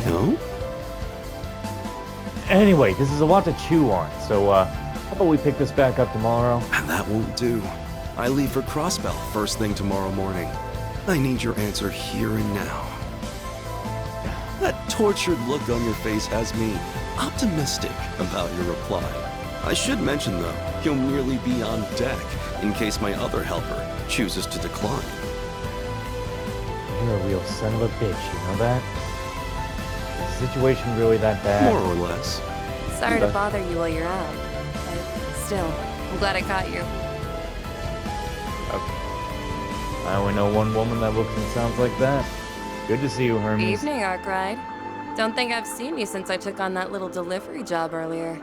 No? Anyway, this is a lot to chew on, so, how about we pick this back up tomorrow? That won't do. I leave for Crossbell first thing tomorrow morning. I need your answer here and now. That tortured look on your face has me optimistic about your reply. I should mention, though, you'll merely be on deck in case my other helper chooses to decline. You're a real son of a bitch, you know that? Is the situation really that bad? More or less. Sorry to bother you while you're out, but still, I'm glad I caught you. Okay. I only know one woman that looks and sounds like that. Good to see you, Hermes. Evening, Arkwright. Don't think I've seen you since I took on that little delivery job earlier.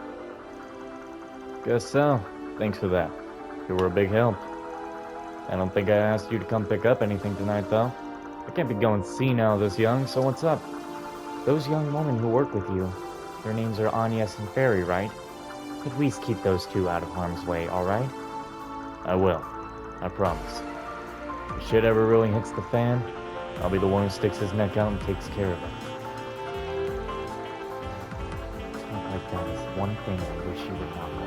Guess so. Thanks for that. You were a big help. I don't think I asked you to come pick up anything tonight, though. I can't be going senile this young, so what's up? Those young women who work with you, their names are Agnes and Fairy, right? At least keep those two out of harm's way, alright? I will. I promise. If shit ever really hits the fan, I'll be the one who sticks his neck out and takes care of it. Talk like that is one thing I wish you would not know.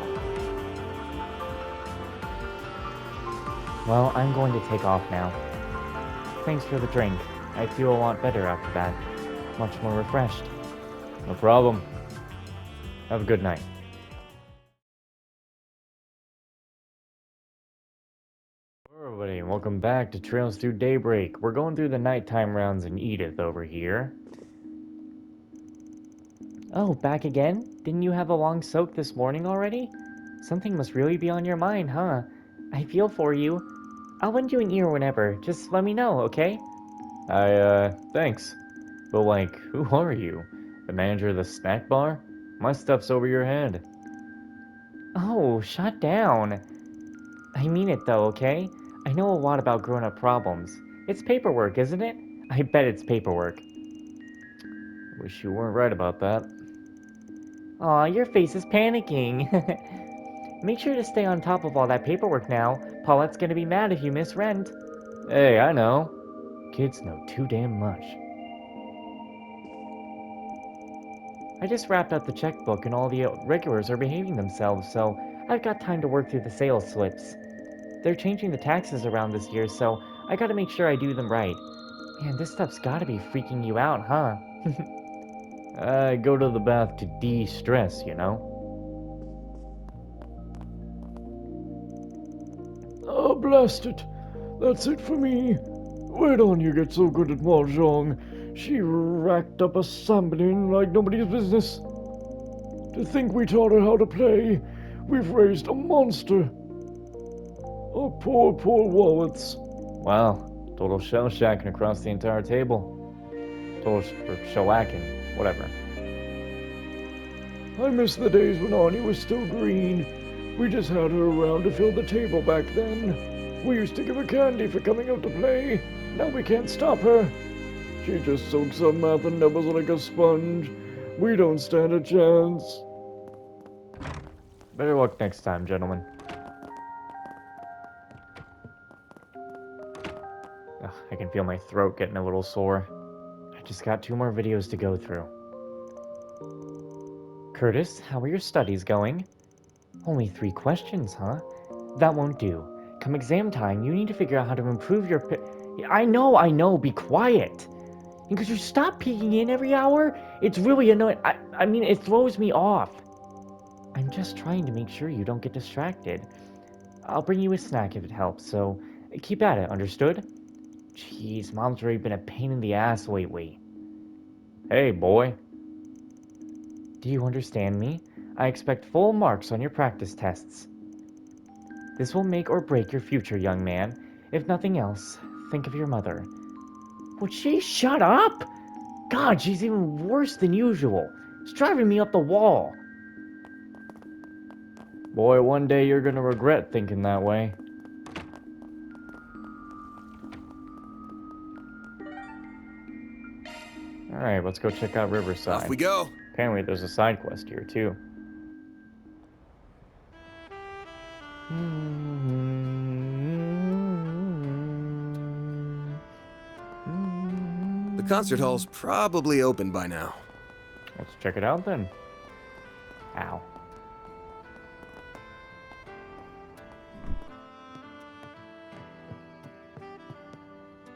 Well, I'm going to take off now. Thanks for the drink. I feel a lot better after that. Much more refreshed. No problem. Have a good night. Hello everybody, welcome back to Trails Through Daybreak. We're going through the nighttime rounds in Edith over here. Oh, back again? Didn't you have a long soak this morning already? Something must really be on your mind, huh? I feel for you. I'll lend you an ear whenever. Just let me know, okay? Thanks. But like, who are you? The manager of the snack bar? My stuff's over your head. Oh, shut down. I mean it though, okay? I know a lot about grown-up problems. It's paperwork, isn't it? I bet it's paperwork. Wish you weren't right about that. Aw, your face is panicking. Make sure to stay on top of all that paperwork now. Paulette's gonna be mad if you miss rent. Hey, I know. Kids know too damn much. I just wrapped up the checkbook and all the regulars are behaving themselves, so I've got time to work through the sales slips. They're changing the taxes around this year, so I gotta make sure I do them right. Man, this stuff's gotta be freaking you out, huh? I go to the bath to de-stress, you know? Oh, blast it. That's it for me. Where'd Anya get so good at mahjong? She racked up a sambanin like nobody's business. To think we taught her how to play. We've raised a monster. Oh, poor, poor wallets. Wow, total shell-shacking across the entire table. Total shellacking, whatever. I miss the days when Anya was still green. We just had her around to fill the table back then. We used to give her candy for coming out to play. Now we can't stop her. She just soaks up math and numbers like a sponge. We don't stand a chance. Better luck next time, gentlemen. Ugh, I can feel my throat getting a little sore. I just got 2 more videos to go through. Curtis, how are your studies going? Only 3 questions, huh? That won't do. Come exam time, you need to figure out how to improve your I know, be quiet! And could you stop peeking in every hour? It's really annoying. I mean, it throws me off. I'm just trying to make sure you don't get distracted. I'll bring you a snack if it helps, so keep at it, understood? Jeez, Mom's really been a pain in the ass lately. Hey, boy. Do you understand me? I expect full marks on your practice tests. This will make or break your future, young man. If nothing else, think of your mother. Would she shut up? God, she's even worse than usual. It's driving me up the wall. Boy, one day you're gonna regret thinking that way. Alright, let's go check out Riverside. Off we go. Apparently there's a side quest here, too. The concert hall's probably open by now. Let's check it out then. Ow.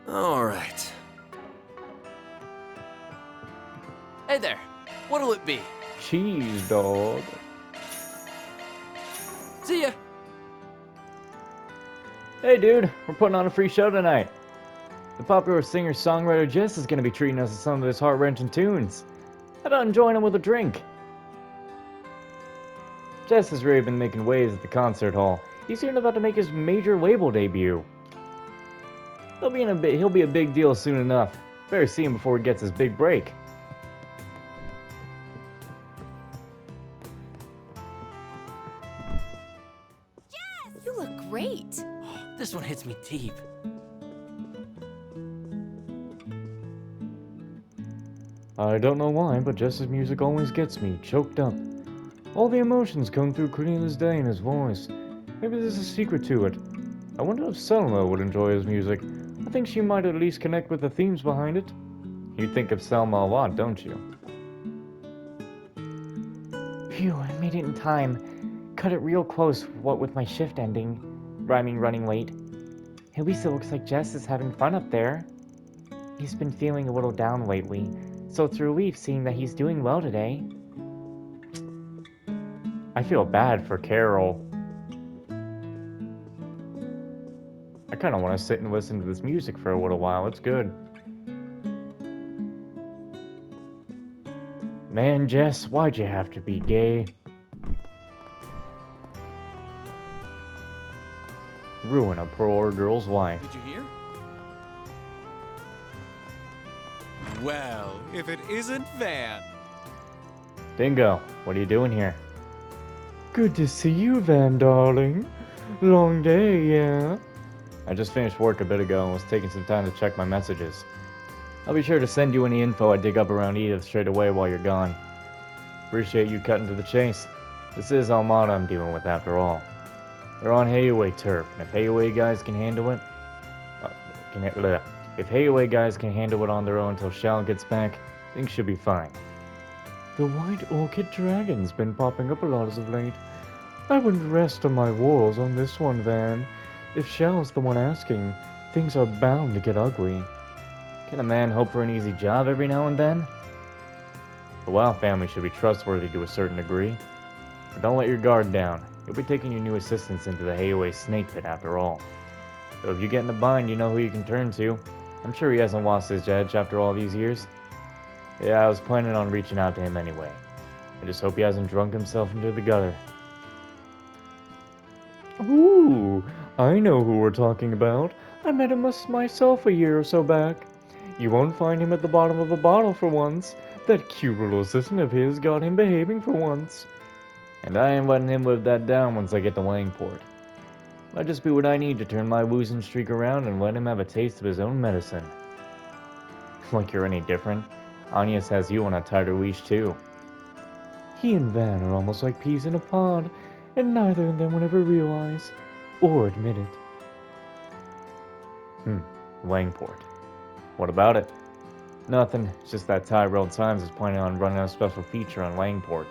All right. Hey there. What'll it be? Cheese dog. See ya. Hey dude, we're putting on a free show tonight. The popular singer-songwriter Jess is going to be treating us to some of his heart-wrenching tunes. How about join him with a drink? Jess has really been making waves at the concert hall. He's soon about to make his major label debut. He'll be a big deal soon enough. Better see him before he gets his big break. You look great. This one hits me deep. I don't know why, but Jess's music always gets me choked up. All the emotions come through clean as day in his voice. Maybe there's a secret to it. I wonder if Selma would enjoy his music. I think she might at least connect with the themes behind it. You think of Selma a lot, don't you? Phew, I made it in time. Cut it real close, what with my shift ending. Running late. At least it looks like Jess is having fun up there. He's been feeling a little down lately, so it's a relief seeing that he's doing well today. I feel bad for Carol. I kind of want to sit and listen to this music for a little while. It's good. Man, Jess, why'd you have to be gay? Ruin a poor girl's life. Did you hear? Well, if it isn't Van. Dingo, what are you doing here? Good to see you, Van, darling. Long day, yeah? I just finished work a bit ago and was taking some time to check my messages. I'll be sure to send you any info I dig up around Edith straight away while you're gone. Appreciate you cutting to the chase. This is Almana I'm dealing with after all. They're on Hayaway turf, and if Hayaway guys can handle it... If Hayaway guys can handle it on their own until Shao gets back, things should be fine. The White Orchid Dragon's been popping up a lot as of late. I wouldn't rest on my laurels on this one, Van. If Shao's the one asking, things are bound to get ugly. Can a man hope for an easy job every now and then? The Wow family should be trustworthy to a certain degree. But don't let your guard down. You'll be taking your new assistants into the Hayaway snake pit after all. So if you get in a bind, you know who you can turn to. I'm sure he hasn't lost his edge after all these years. Yeah, I was planning on reaching out to him anyway. I just hope he hasn't drunk himself into the gutter. Ooh, I know who we're talking about. I met him myself a year or so back. You won't find him at the bottom of a bottle for once. That cute little assistant of his got him behaving for once. And I ain't letting him live that down once I get to Langport. Might just be what I need to turn my woozing streak around and let him have a taste of his own medicine. Like you're any different. Agnes has you on a tighter leash too. He and Van are almost like peas in a pod, and neither of them will ever realize or admit it. Langport. What about it? Nothing, it's just that Tyrell Times is planning on running a special feature on Langport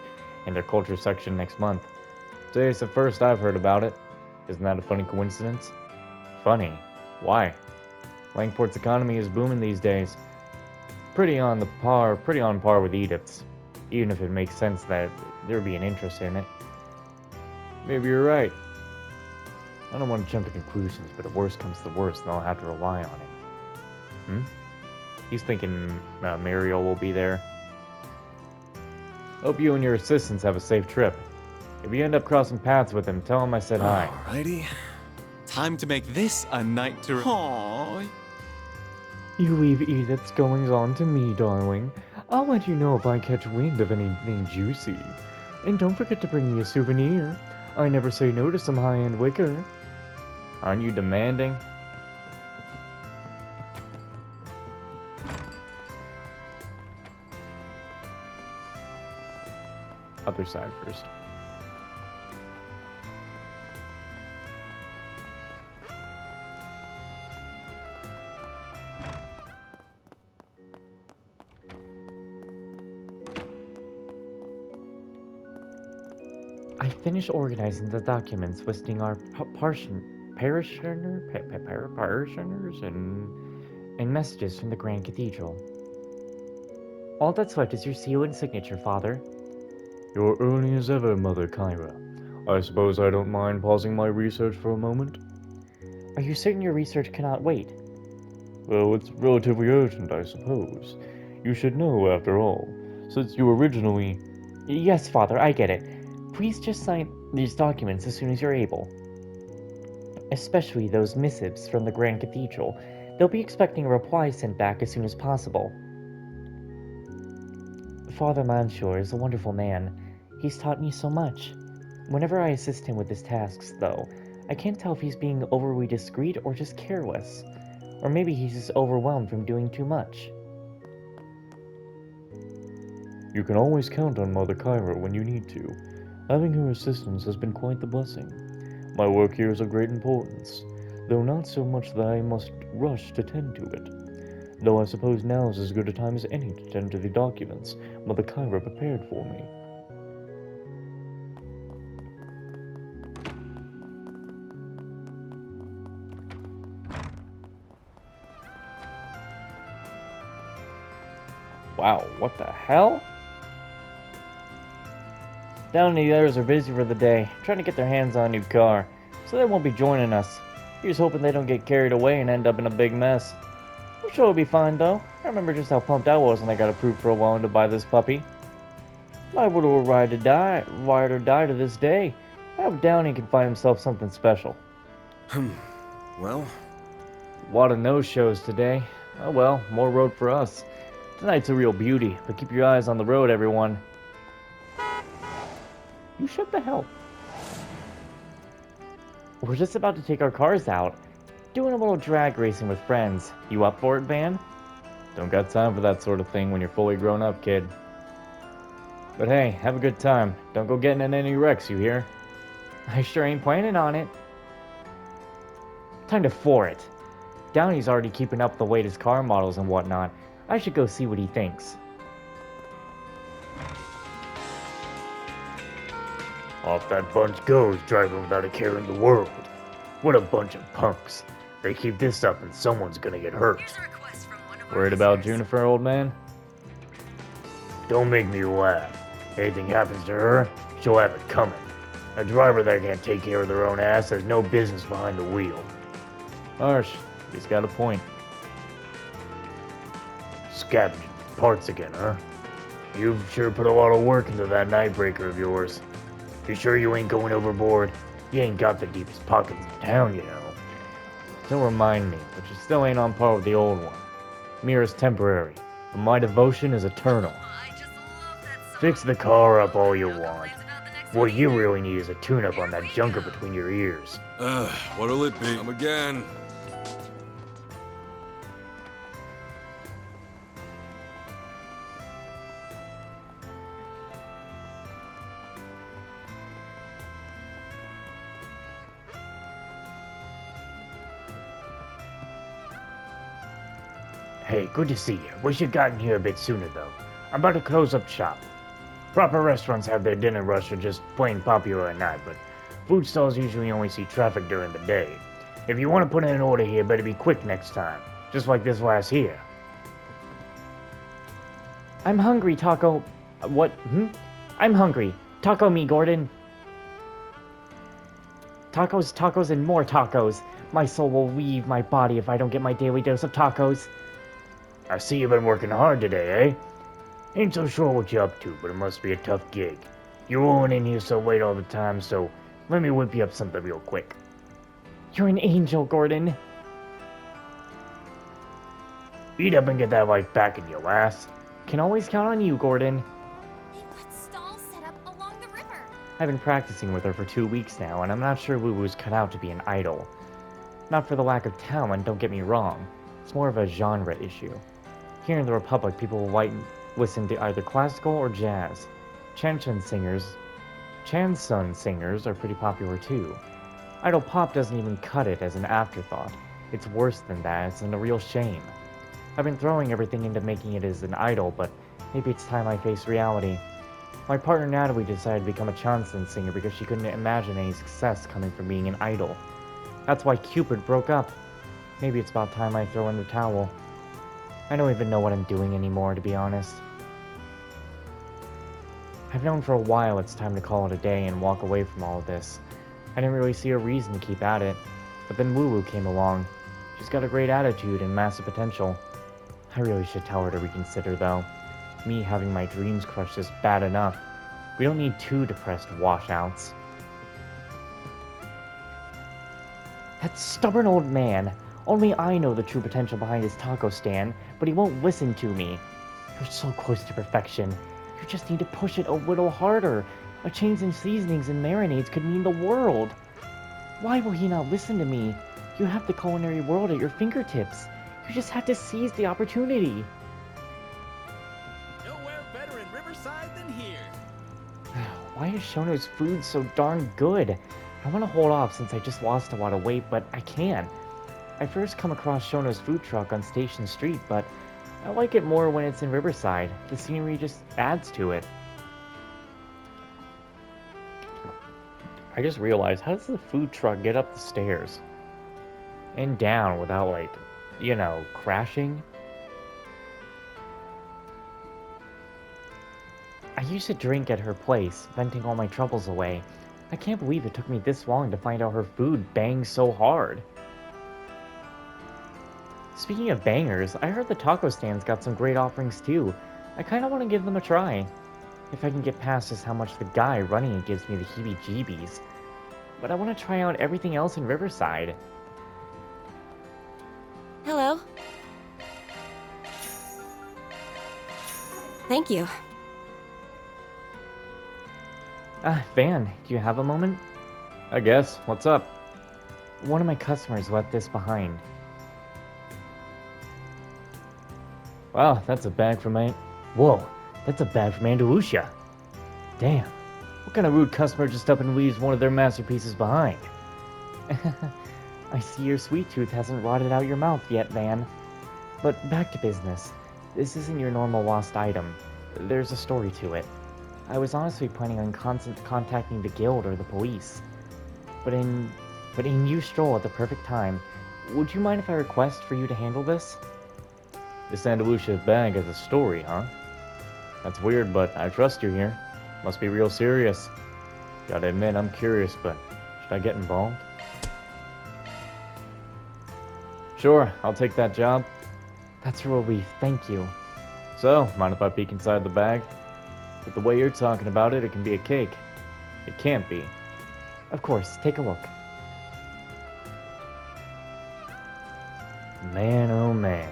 in their culture section next month. Today's the first I've heard about it. Isn't that a funny coincidence? Funny? Why? Langport's economy is booming these days. Pretty on par with Edith's, even if it makes sense that there'd be an interest in it. Maybe you're right. I don't want to jump to conclusions, but if worst comes to worst, then I'll have to rely on him. He's thinking Muriel will be there. Hope you and your assistants have a safe trip. If you end up crossing paths with him, tell him I said hi. Alrighty. Time to make this a night to... Aww. You leave Edith's goings on to me, darling. I'll let you know if I catch wind of anything juicy. And don't forget to bring me a souvenir. I never say no to some high-end wicker. Aren't you demanding? Other side first. I finished organizing the documents listing our parishioners and messages from the Grand Cathedral. All that's left is your seal and signature, Father. You're early as ever, Mother Kyra. I suppose I don't mind pausing my research for a moment? Are you certain your research cannot wait? Well, it's relatively urgent, I suppose. You should know, after all, since you originally... Yes, Father, I get it. Please just sign these documents as soon as you're able. Especially those missives from the Grand Cathedral. They'll be expecting a reply sent back as soon as possible. Father Manshore is a wonderful man. He's taught me so much. Whenever I assist him with his tasks, though, I can't tell if he's being overly discreet or just careless. Or maybe he's just overwhelmed from doing too much. You can always count on Mother Kyra when you need to. Having her assistance has been quite the blessing. My work here is of great importance, though not so much that I must rush to tend to it. Though I suppose now is as good a time as any to tend to the documents Mother Kyra prepared for me. Wow, what the hell? Down in the others are busy for the day, trying to get their hands on a new car, so they won't be joining us. Here's hoping they don't get carried away and end up in a big mess. I'm sure it'll be fine though. I remember just how pumped I was when I got approved for a loan to buy this puppy. Liable to ride or die to this day. I hope Downey can find himself something special. Well, A lot of no-shows today. Oh well, more road for us. Tonight's a real beauty, but keep your eyes on the road, everyone. You shut the hell. We're just about to take our cars out. Doing a little drag racing with friends. You up for it, Van? Don't got time for that sort of thing when you're fully grown up, kid. But hey, have a good time. Don't go getting in any wrecks, you hear? I sure ain't planning on it. Time to floor it. Downey's already keeping up with the latest car models and whatnot. I should go see what he thinks. Off that bunch goes, driving without a care in the world. What a bunch of punks. They keep this up and someone's gonna get hurt. Worried about Juniper, old man? Don't make me laugh. Anything happens to her, she'll have it coming. A driver that can't take care of their own ass has no business behind the wheel. Harsh. He's got a point. Scavenging parts again, huh? You've sure put a lot of work into that nightbreaker of yours. You sure you ain't going overboard? You ain't got the deepest pockets in town, you know. Don't remind me, but you still ain't on par with the old one. Mira's temporary, but my devotion is eternal. Fix the car up all you want. What you really need is a tune-up on that junker between your ears. What'll it be? Come again. Hey, good to see you. Wish you'd gotten here a bit sooner, though. I'm about to close up shop. Proper restaurants have their dinner rush or just plain popular at night, but food stalls usually only see traffic during the day. If you want to put in an order here, better be quick next time. Just like this last here. I'm hungry, Taco... What? I'm hungry. Taco me, Gordon. Tacos, tacos, and more tacos. My soul will leave my body if I don't get my daily dose of tacos. I see you've been working hard today, eh? Ain't so sure what you're up to, but it must be a tough gig. You're rolling in here so late all the time, so let me whip you up something real quick. You're an angel, Gordon. Eat up and get that life back in your ass. Can always count on you, Gordon. They put stalls set up along the river. I've been practicing with her for 2 weeks now, and I'm not sure Wuwu's cut out to be an idol. Not for the lack of talent, don't get me wrong. It's more of a genre issue. Here in the Republic, people will listen to either classical or jazz. Chanson singers are pretty popular too. Idol pop doesn't even cut it as an afterthought. It's worse than that, it's a real shame. I've been throwing everything into making it as an idol, but maybe it's time I face reality. My partner Natalie decided to become a Johnson singer because she couldn't imagine any success coming from being an idol. That's why Cupid broke up. Maybe it's about time I throw in the towel. I don't even know what I'm doing anymore, to be honest. I've known for a while it's time to call it a day and walk away from all of this. I didn't really see a reason to keep at it, but then Woo Woo came along. She's got a great attitude and massive potential. I really should tell her to reconsider, though. Me having my dreams crushed is bad enough. We don't need 2 depressed washouts. That stubborn old man. Only I know the true potential behind his taco stand, but he won't listen to me. You're so close to perfection. You just need to push it a little harder. A change in seasonings and marinades could mean the world. Why will he not listen to me? You have the culinary world at your fingertips. You just have to seize the opportunity. Nowhere better in Riverside than here. Why is Shono's food so darn good? I want to hold off since I just lost a lot of weight, but I can't. I first come across Shono's food truck on Station Street, but I like it more when it's in Riverside. The scenery just adds to it. I just realized, how does the food truck get up the stairs? And down without, like, you know, crashing? I used to drink at her place, venting all my troubles away. I can't believe it took me this long to find out her food bangs so hard. Speaking of bangers, I heard the taco stand's got some great offerings too. I kinda want to give them a try. If I can get past just how much the guy running it gives me the heebie-jeebies. But I want to try out everything else in Riverside. Hello. Thank you. Van, do you have a moment? I guess. What's up? One of my customers left this behind. Wow, that's a bag from Whoa, that's a bag from Andalusia. Damn. What kind of rude customer just up and leaves one of their masterpieces behind? I see your sweet tooth hasn't rotted out your mouth yet, Van. But back to business. This isn't your normal lost item. There's a story to it. I was honestly planning on contacting the guild or the police. But in you stroll at the perfect time. Would you mind if I request for you to handle this? This Andalusia bag has a story, huh? That's weird, but I trust you here. Must be real serious. Gotta admit, I'm curious, but should I get involved? Sure, I'll take that job. That's a relief, thank you. So, mind if I peek inside the bag? With the way you're talking about it, it can be a cake. It can't be. Of course, take a look. Man, oh man.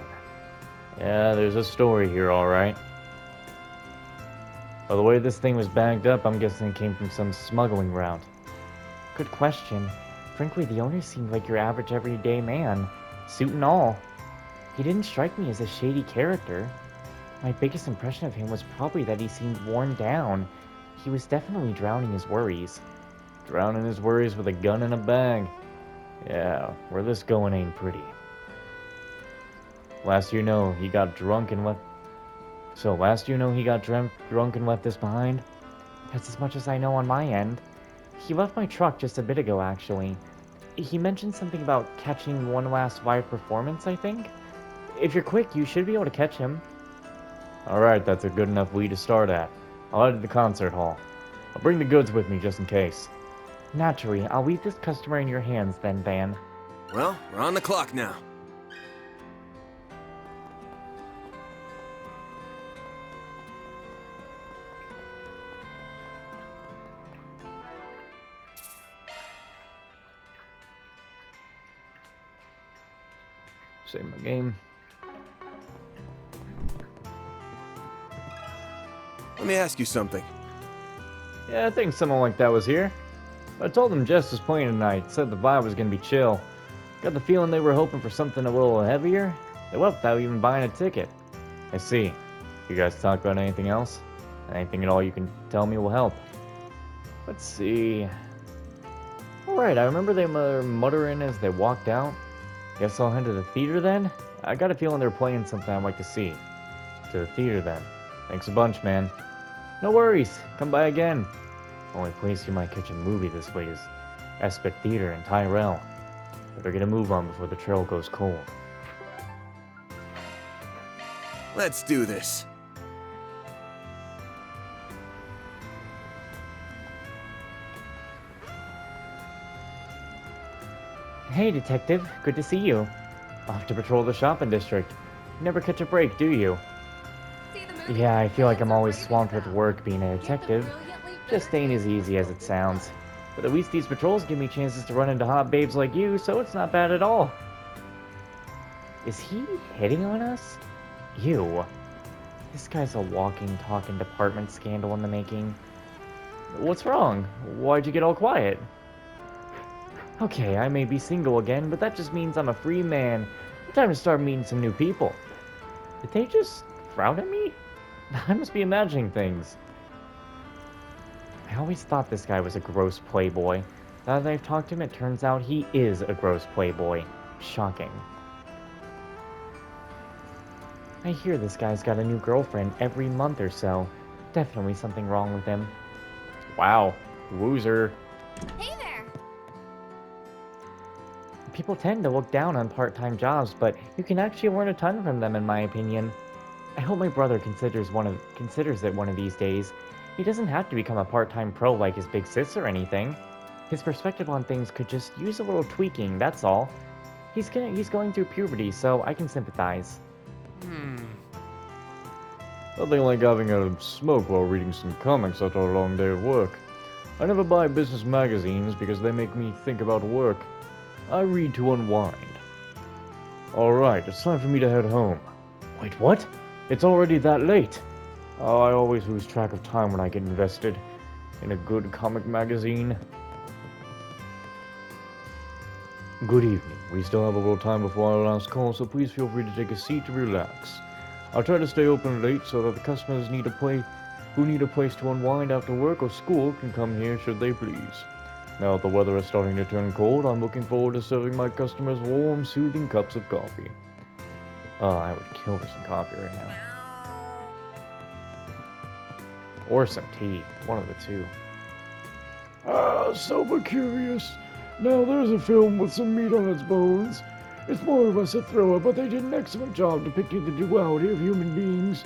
Yeah, there's a story here, alright. By the way this thing was bagged up, I'm guessing it came from some smuggling route. Good question. Frankly, the owner seemed like your average everyday man, suit and all. He didn't strike me as a shady character. My biggest impression of him was probably that he seemed worn down. He was definitely drowning his worries. Drowning his worries with a gun in a bag. Yeah, where this going ain't pretty. Last you know, he got drunk and left... So, last you know he got drunk and left this behind? That's as much as I know on my end. He left my truck just a bit ago, actually. He mentioned something about catching one last live performance, I think? If you're quick, you should be able to catch him. Alright, that's a good enough lead to start at. I'll head to the concert hall. I'll bring the goods with me just in case. Naturally, I'll leave this customer in your hands then, Van. Well, we're on the clock now. Save my game. Let me ask you something. Yeah, I think someone like that was here. I told them Jess was playing tonight, said the vibe was gonna be chill. Got the feeling they were hoping for something a little heavier. They left without even buying a ticket. I see. You guys talk about anything else? Anything at all you can tell me will help. Let's see. Alright, I remember they were muttering as they walked out. Guess I'll head to the theater then? I got a feeling they're playing something I'd like to see. To the theater then. Thanks a bunch, man. No worries. Come by again. Only place you might catch a movie this way is Espet Theater in Tyrell. Better get a move on before the trail goes cold. Let's do this. Hey, Detective. Good to see you. Off to patrol the shopping district. Never catch a break, do you? See the movie? Yeah, I feel like I'm Fans are always raving swamped with about. work being a Get the detective. brilliantly Just better ain't as things easy as it with sounds. them. But at least these patrols give me chances to run into hot babes like you, so it's not bad at all. Is he hitting on us? Ew. This guy's a walking, talking department scandal in the making. What's wrong? Why'd you get all quiet? Okay, I may be single again, but that just means I'm a free man. Time to start meeting some new people. Did they just frown at me? I must be imagining things. I always thought this guy was a gross playboy. Now that I've talked to him, it turns out he is a gross playboy. Shocking. I hear this guy's got a new girlfriend every month or so. Definitely something wrong with him. Wow, loser. Hey there! People tend to look down on part-time jobs, but you can actually learn a ton from them in my opinion. I hope my brother considers it one of these days. He doesn't have to become a part-time pro like his big sis or anything. His perspective on things could just use a little tweaking, that's all. He's going through puberty, so I can sympathize. Nothing like having a smoke while reading some comics after a long day of work. I never buy business magazines because they make me think about work. I read to unwind. Alright, it's time for me to head home. Wait, what? It's already that late. Oh, I always lose track of time when I get invested in a good comic magazine. Good evening. We still have a little time before our last call, so please feel free to take a seat to relax. I'll try to stay open late so that the customers who need a place to unwind after work or school can come here should they please. Now that the weather is starting to turn cold, I'm looking forward to serving my customers warm, soothing cups of coffee. Oh, I would kill for some coffee right now. Or some tea. One of the two. Ah, sober curious. Now there's a film with some meat on its bones. It's more or less a thriller, but they did an excellent job depicting the duality of human beings.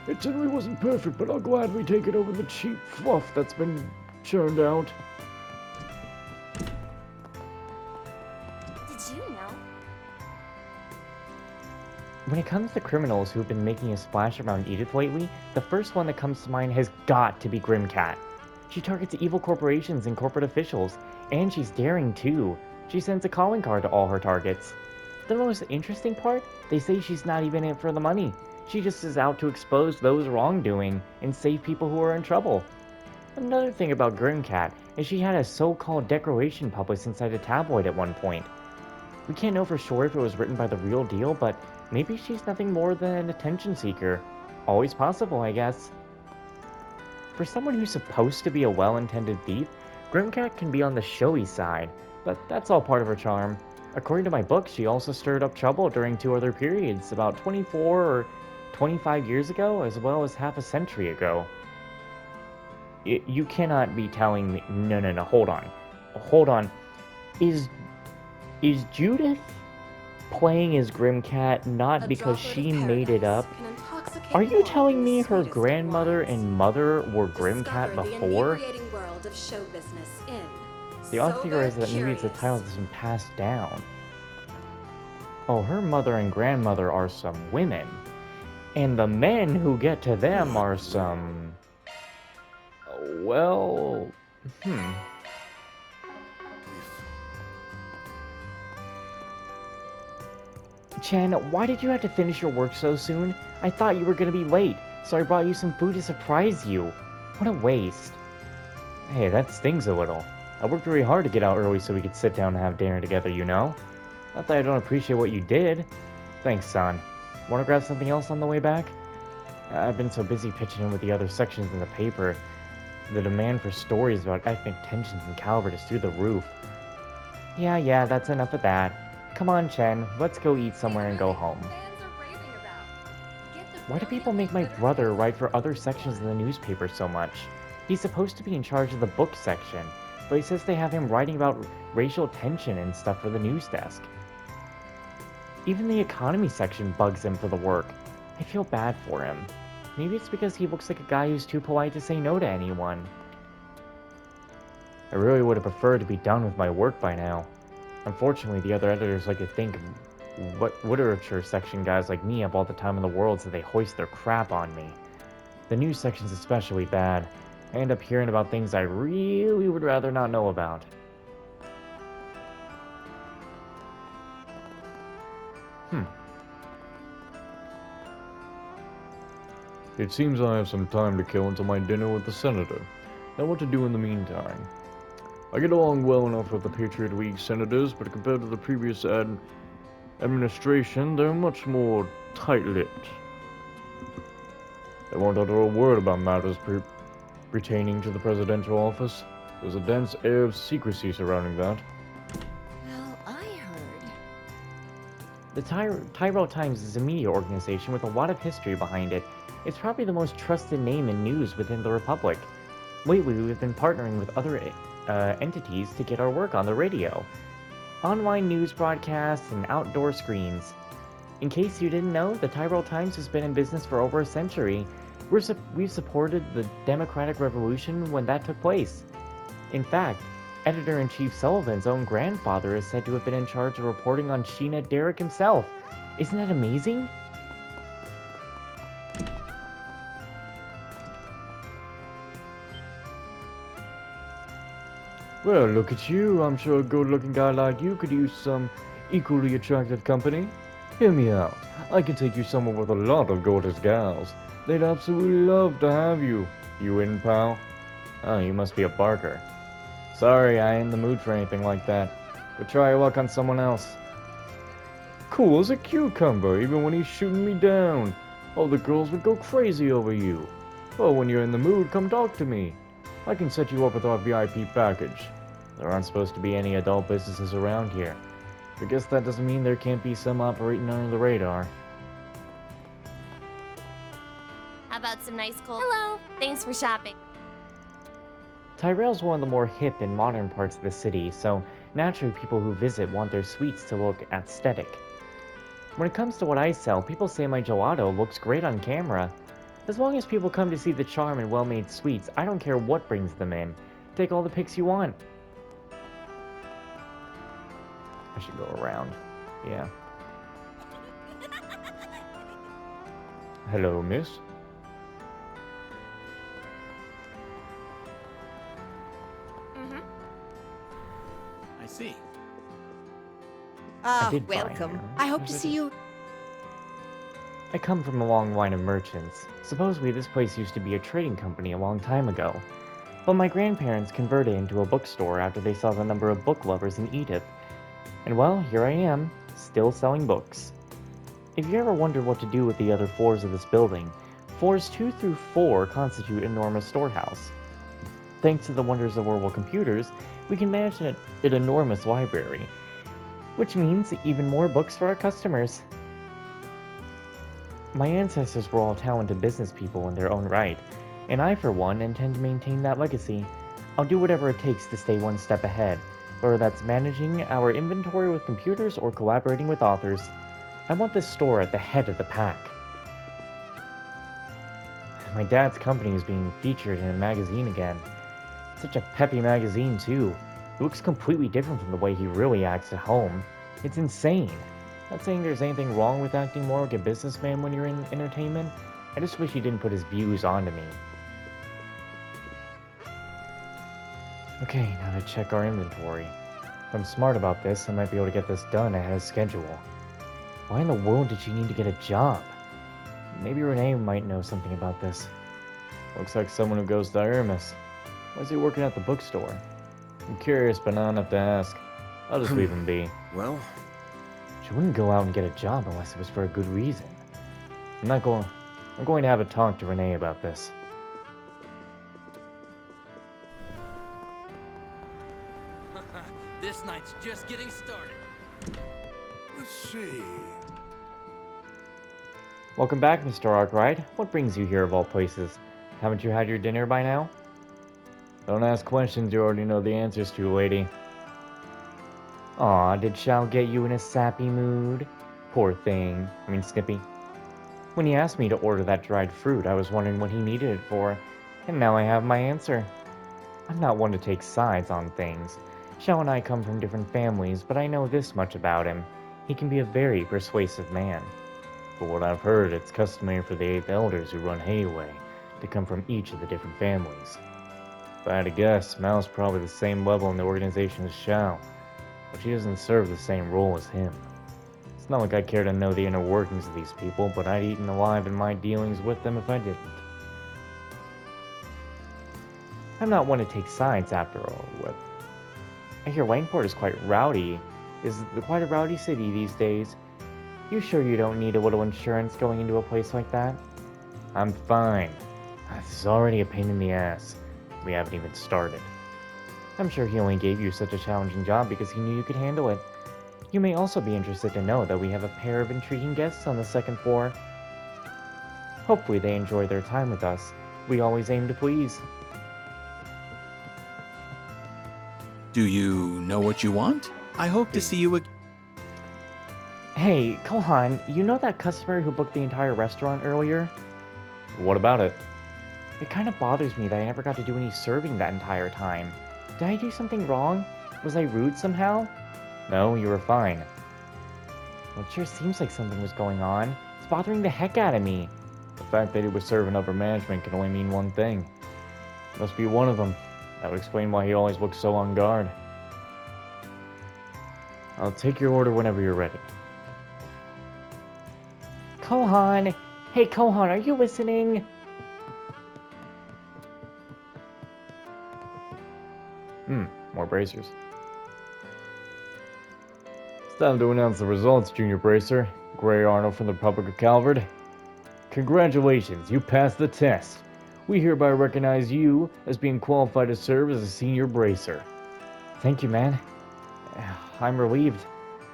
It certainly wasn't perfect, but I'll gladly take it over the cheap fluff that's been churned out. Did you know? When it comes to criminals who've been making a splash around Edith lately, the first one that comes to mind has got to be Grimcat. She targets evil corporations and corporate officials, and she's daring too. She sends a calling card to all her targets. The most interesting part? They say she's not even in it for the money. She just is out to expose those wrongdoing and save people who are in trouble. Another thing about Grimcat is she had a so-called declaration published inside a tabloid at one point. We can't know for sure if it was written by the real deal, but maybe she's nothing more than an attention seeker. Always possible, I guess. For someone who's supposed to be a well-intended thief, Grimcat can be on the showy side, but that's all part of her charm. According to my book, she also stirred up trouble during two other periods, about 24 or 25 years ago, as well as half a century ago. You cannot be telling me... No, hold on. Hold on. Is Judith playing as Grimcat not because she made it up? Are you telling me her grandmother and mother were Grimcat before? The odd theorized that maybe it's a title that's been passed down. Oh, her mother and grandmother are some women. And the men who get to them are some... Well... Chen, why did you have to finish your work so soon? I thought you were gonna be late, so I brought you some food to surprise you. What a waste. Hey, that stings a little. I worked very hard to get out early so we could sit down and have dinner together, you know? Not that I don't appreciate what you did. Thanks, son. Wanna grab something else on the way back? I've been so busy pitching in with the other sections in the paper. The demand for stories about ethnic tensions in Calvert is through the roof. Yeah, that's enough of that. Come on, Chen, let's go eat somewhere and go home. Fans are raving about. Get the Why do people make my brother write for other sections of the newspaper so much? He's supposed to be in charge of the book section, but he says they have him writing about racial tension and stuff for the news desk. Even the economy section bugs him for the work. I feel bad for him. Maybe it's because he looks like a guy who's too polite to say no to anyone. I really would have preferred to be done with my work by now. Unfortunately, the other editors like to think what literature section guys like me have all the time in the world, so they hoist their crap on me. The news section's especially bad. I end up hearing about things I really would rather not know about. It seems I have some time to kill until my dinner with the senator. Now what to do in the meantime? I get along well enough with the Patriot League senators, but compared to the previous administration, they're much more tight-lipped. They won't utter a word about matters pertaining to the presidential office. There's a dense air of secrecy surrounding that. Well, I heard. The Tyrell Times is a media organization with a lot of history behind it. It's probably the most trusted name in news within the Republic. Lately, we've been partnering with other entities to get our work on the radio. Online news broadcasts and outdoor screens. In case you didn't know, the Tyrell Times has been in business for over a century. We've supported the Democratic Revolution when that took place. In fact, Editor-in-Chief Sullivan's own grandfather is said to have been in charge of reporting on Sheena Derrick himself. Isn't that amazing? Well, look at you. I'm sure a good-looking guy like you could use some equally attractive company. Hear me out. I can take you somewhere with a lot of gorgeous gals. They'd absolutely love to have you. You in, pal? Oh, you must be a barker. Sorry, I ain't in the mood for anything like that. But try your luck on someone else. Cool as a cucumber, even when he's shooting me down. All the girls would go crazy over you. Well, when you're in the mood, come talk to me. I can set you up with our VIP package. There aren't supposed to be any adult businesses around here. I guess that doesn't mean there can't be some operating under the radar. How about some nice cold? Hello. Thanks for shopping. Tyrell's one of the more hip and modern parts of the city, so naturally people who visit want their sweets to look aesthetic. When it comes to what I sell, people say my gelato looks great on camera. As long as people come to see the charm and well-made sweets, I don't care what brings them in. Take all the pics you want. I should go around. Yeah. Hello, miss. I see. I did find welcome. her. I hope to see you. I come from a long line of merchants. Supposedly this place used to be a trading company a long time ago. But my grandparents converted it into a bookstore after they saw the number of book lovers in Edith. And well, here I am, still selling books. If you ever wondered what to do with the other floors of this building, floors 2 through 4 constitute an enormous storehouse. Thanks to the wonders of Orwell computers, we can manage an enormous library, which means even more books for our customers. My ancestors were all talented business people in their own right, and I, for one, intend to maintain that legacy. I'll do whatever it takes to stay one step ahead, whether that's managing our inventory with computers or collaborating with authors. I want this store at the head of the pack. My dad's company is being featured in a magazine again. Such a peppy magazine, too. It looks completely different from the way he really acts at home. It's insane. Not saying there's anything wrong with acting more like a businessman when you're in entertainment. I just wish he didn't put his views onto me. Okay, now to check our inventory. If I'm smart about this, I might be able to get this done ahead of schedule. Why in the world did she need to get a job? Maybe Renee might know something about this. Looks like someone who goes to Hermes. Why is he working at the bookstore? I'm curious, but not enough to ask. I'll just leave him be. Well, She wouldn't go out and get a job unless it was for a good reason. I'm going to have a talk to Renee about this. This night's just getting started. let's see. Welcome back, Mr. Arkwright. What brings you here of all places? Haven't you had your dinner by now? Don't ask questions you already know the answers to, lady. Aw, did Shao get you in a sappy mood? Poor thing. I mean, Snippy. When he asked me to order that dried fruit, I was wondering what he needed it for, and now I have my answer. I'm not one to take sides on things. Shao and I come from different families, but I know this much about him. He can be a very persuasive man. From what I've heard, it's customary for the 8 elders who run Hayway to come from each of the different families. If I had to guess, Mao's probably the same level in the organization as Shao, but she doesn't serve the same role as him. It's not like I care to know the inner workings of these people, but I'd eaten alive in my dealings with them if I didn't. I'm not one to take sides after all. I hear Wangport is quite rowdy. Is it quite a rowdy city these days? You sure you don't need a little insurance going into a place like that? I'm fine. This is already a pain in the ass. We haven't even started. I'm sure he only gave you such a challenging job because he knew you could handle it. You may also be interested to know that we have a pair of intriguing guests on the second floor. Hopefully they enjoy their time with us. We always aim to please. Do you know what you want? I hope to see you again. Hey, Kohan, you know that customer who booked the entire restaurant earlier? What about it? It kind of bothers me that I never got to do any serving that entire time. Did I do something wrong? Was I rude somehow? No, you were fine. Well, it sure seems like something was going on. It's bothering the heck out of me. The fact that he was serving upper management can only mean one thing. Must be one of them. That would explain why he always looks so on guard. I'll take your order whenever you're ready. Kohan! Hey, Kohan, are you listening? More bracers. It's time to announce the results, Junior Bracer. Gray Arnold from the Republic of Calvard. Congratulations, you passed the test. We hereby recognize you as being qualified to serve as a senior bracer. Thank you, man. I'm relieved.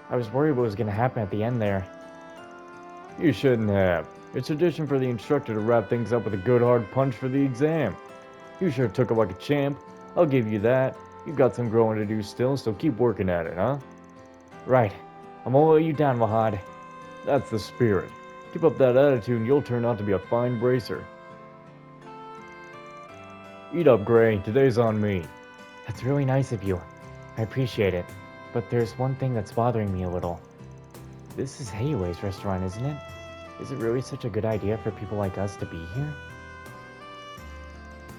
I was worried what was going to happen at the end there. You shouldn't have. It's tradition for the instructor to wrap things up with a good hard punch for the exam. You sure took it like a champ. I'll give you that. You've got some growing to do still, so keep working at it, huh? Right. I'm gonna let you down, Wahad. That's the spirit. Keep up that attitude and you'll turn out to be a fine bracer. Eat up, Gray. Today's on me. That's really nice of you. I appreciate it. But there's one thing that's bothering me a little. This is Hayway's restaurant, isn't it? Is it really such a good idea for people like us to be here?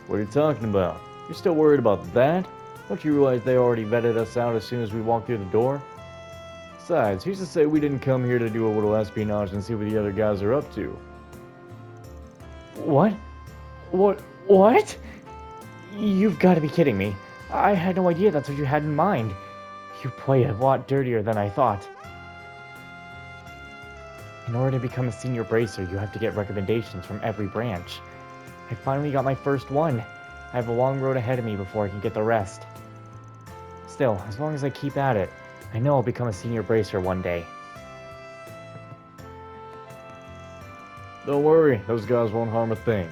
What are you talking about? You're still worried about that? Don't you realize they already vetted us out as soon as we walked through the door? Besides, who's to say we didn't come here to do a little espionage and see what the other guys are up to? What? What? You've got to be kidding me. I had no idea that's what you had in mind. You play a lot dirtier than I thought. In order to become a senior bracer, you have to get recommendations from every branch. I finally got my first one. I have a long road ahead of me before I can get the rest. Still, as long as I keep at it, I know I'll become a senior bracer one day. Don't worry, those guys won't harm a thing.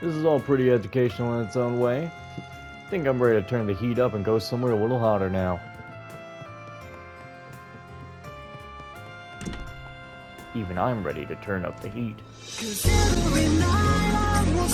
This is all pretty educational in its own way. I think I'm ready to turn the heat up and go somewhere a little hotter now. Even I'm ready to turn up the heat. 'Cause every night I will